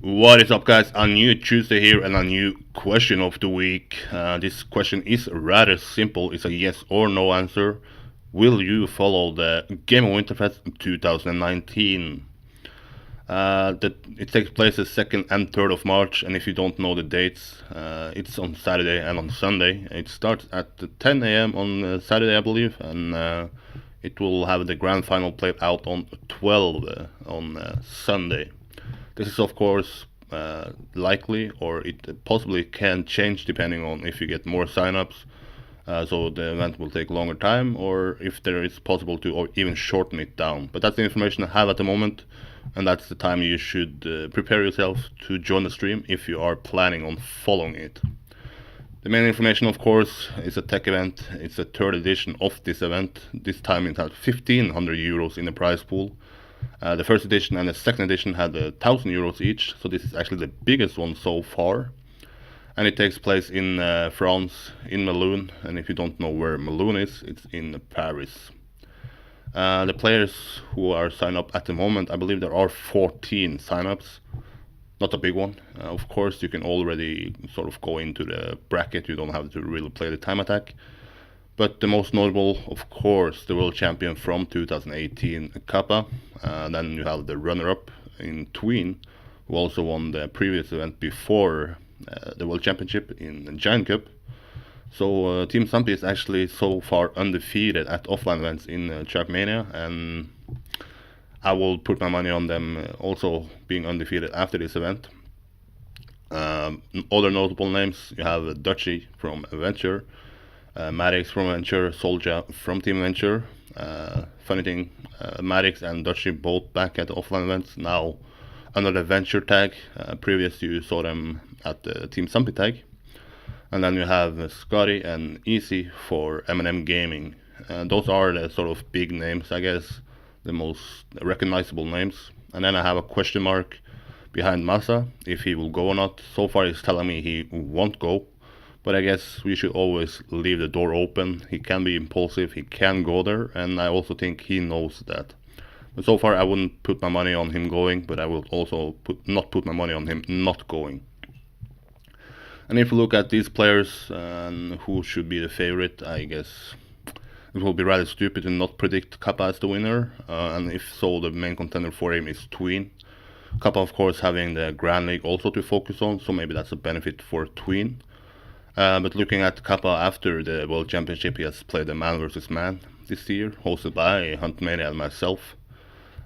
What is up, guys? A new Tuesday here and a new question of the week. This question is rather simple. It's a yes or no answer. Will you follow the Game of Winterfest 2019? It takes place the 2nd and 3rd of March, and if you don't know the dates, it's on Saturday and on Sunday. It starts at 10 a.m. on Saturday, I believe, and it will have the grand final played out on 12 on Sunday. This is, of course, likely, or it possibly can change depending on if you get more signups. So the event will take longer time, or if there is possible to, or even shorten it down. But that's the information I have at the moment, and that's the time you should prepare yourself to join the stream if you are planning on following it. The main information, of course, is a tech event. It's the 3rd edition of this event. This time it had 1,500 euros in the prize pool. The 1st edition and the 2nd edition had 1,000 euros each, so this is actually the biggest one so far. And it takes place in France, in Melun, and if you don't know where Melun is, it's in Paris. The players who are signed up at the moment, I believe there are 14 signups. Not a big one. Of course, you can already sort of go into the bracket, you don't have to really play the time attack. But the most notable, of course, the world champion from 2018, Kappa. Then you have the runner-up in Tween, who also won the previous event before the world championship in the Giant Cup. So Team Sampi is actually so far undefeated at offline events in TrackMania, and I will put my money on them also being undefeated after this event. Other notable names, you have Dutchy from Venture, Maddox from Venture, Soldier from Team Venture. Funny thing, Maddox and Dutchy both back at the offline events, now under the Venture tag. Previously you saw them at the Team Sampi tag. And then you have Scotty and Easy for M&M Gaming. Those are the sort of big names, I guess, the most recognizable names. And then I have a question mark behind Massa, if he will go or not. So far he's telling me he won't go, but I guess we should always leave the door open. He can be impulsive, he can go there, and I also think he knows that. But so far I wouldn't put my money on him going, but I will also not put my money on him not going. And if you look at these players and who should be the favorite, I guess it will be rather stupid to not predict Kappa as the winner. And if so, the main contender for him is Tween. Kappa, of course, having the Grand League also to focus on, so maybe that's a benefit for Tween. But looking at Kappa after the World Championship, he has played the Man vs. Man this year, hosted by Huntmania and myself.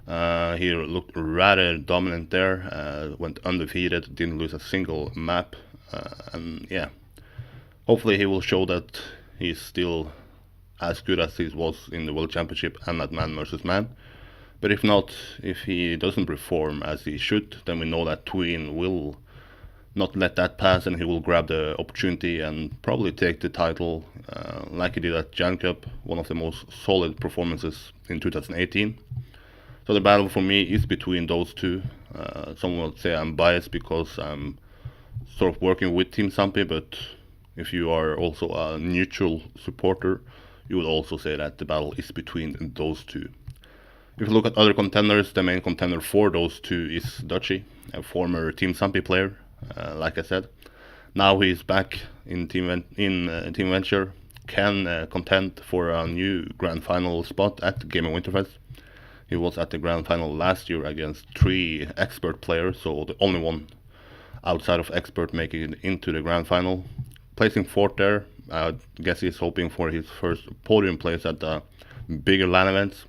He looked rather dominant there, went undefeated, didn't lose a single map. And yeah, hopefully he will show that he's still as good as he was in the World Championship and at Man vs. Man. But if not, if he doesn't perform as he should, then we know that Tween will not let that pass, and he will grab the opportunity and probably take the title like he did at Giant Cup, one of the most solid performances in 2018. So the battle for me is between those two. Someone would say I'm biased because I'm sort of working with Team Sampi, but if you are also a neutral supporter, you would also say that the battle is between those two. If you look at other contenders, the main contender for those two is Dutchy, a former Team Sampi player, like I said. Now he's back in Team Venture, can contend for a new grand final spot at Game of Winterfest. He was at the grand final last year against 3 expert players, so the only one outside of expert making it into the grand final. Placing 4th there, I guess he's hoping for his first podium place at the bigger LAN events.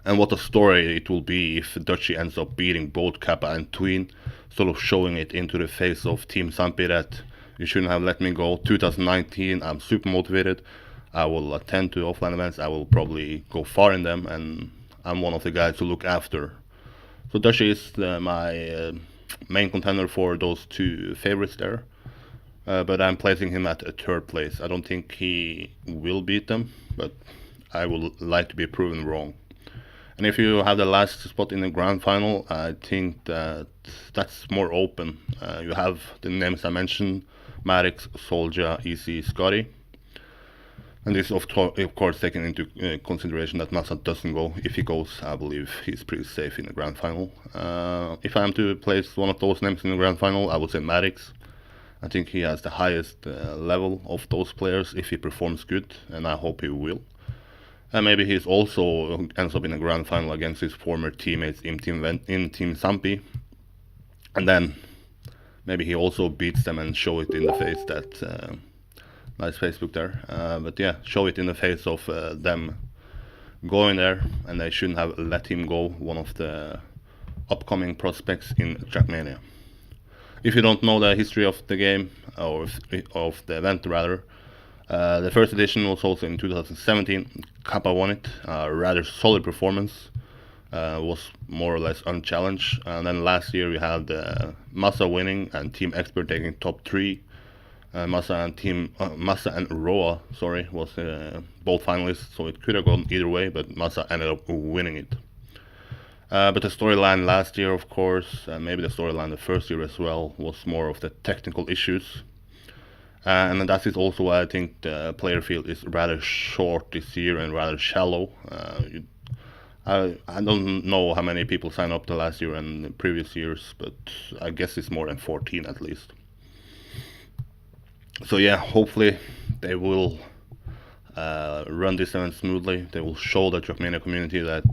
And what a story it will be if Dutchy ends up beating both Kappa and Tween, sort of showing it into the face of Team Sampi that you shouldn't have let me go. 2019, I'm super motivated. I will attend to offline events, I will probably go far in them, and I'm one of the guys to look after. So Dutchy is my main contender for those 2 favorites there. But I'm placing him at a 3rd place. I don't think he will beat them, but I would like to be proven wrong. And if you have the last spot in the grand final, I think that that's more open. You have the names I mentioned, Maddox, Soldier, Easy, Scotty. And this of course taking into consideration that Massa doesn't go. If he goes, I believe he's pretty safe in the grand final. If I am to place one of those names in the grand final, I would say Maddox. I think he has the highest level of those players if he performs good, and I hope he will. And maybe he's also ends up in a grand final against his former teammates in Team Sampi, and then maybe he also beats them and show it in the face that. Nice Facebook there. But yeah, show it in the face of them going there, and they shouldn't have let him go, one of the upcoming prospects in TrackMania. If you don't know the history of the game, or of the event rather, the first edition was also in 2017. Kappa won it, a rather solid performance, was more or less unchallenged. And then last year we had Massa winning and Team Expert taking top 3. Massa and Roa, was both finalists, so it could have gone either way, but Massa ended up winning it. But the storyline last year, of course, maybe the storyline the first year as well, was more of the technical issues. And that is also why I think the player field is rather short this year and rather shallow. I don't know how many people signed up the last year and the previous years, but I guess it's more than 14 at least. So yeah, hopefully they will run this event smoothly. They will show the TrackMania community that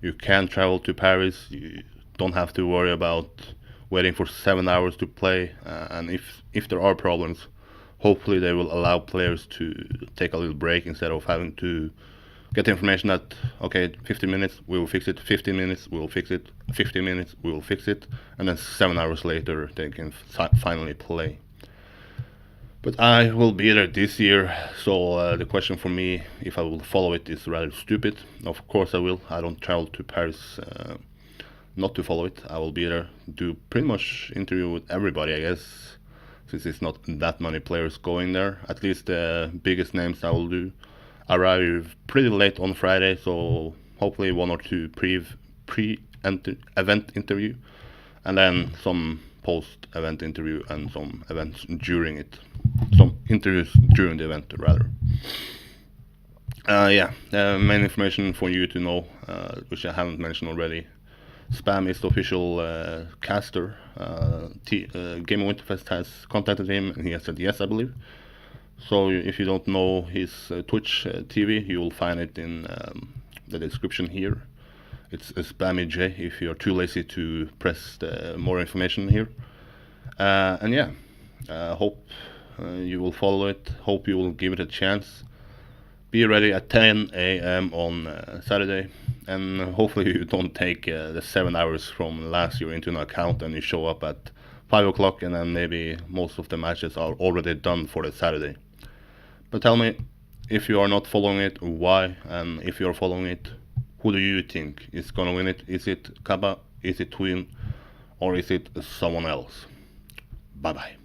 you can travel to Paris. You don't have to worry about waiting for 7 hours to play. And if there are problems, hopefully they will allow players to take a little break instead of having to get the information that, okay, 15 minutes, we will fix it, 15 minutes, we will fix it, 15 minutes, we will fix it, and then 7 hours later they can finally play. But I will be there this year, so the question for me, if I will follow it, is rather stupid. Of course I will. I don't travel to Paris not to follow it. I will be there, do pretty much interview with everybody, I guess, since it's not that many players going there. At least the biggest names I will do. Arrive pretty late on Friday, so hopefully 1 or 2 pre-event interview, and then some post-event interview and some events during it. Some interviews during the event, rather. Main information for you to know, which I haven't mentioned already. Spam is the official caster. Game of WinterFest has contacted him, and he has said yes, I believe. So if you don't know his Twitch TV, you will find it in the description here. It's Spammy J if you're too lazy to press the more information here. Hope you will follow it. Hope you will give it a chance. Be ready at 10 a.m. on Saturday, and hopefully you don't take the 7 hours from last year into an account and you show up at 5 o'clock and then maybe most of the matches are already done for the Saturday. But tell me, if you are not following it, why? And if you are following it, who do you think is gonna win it? Is it Kaba? Is it Twin? Or is it someone else? Bye bye.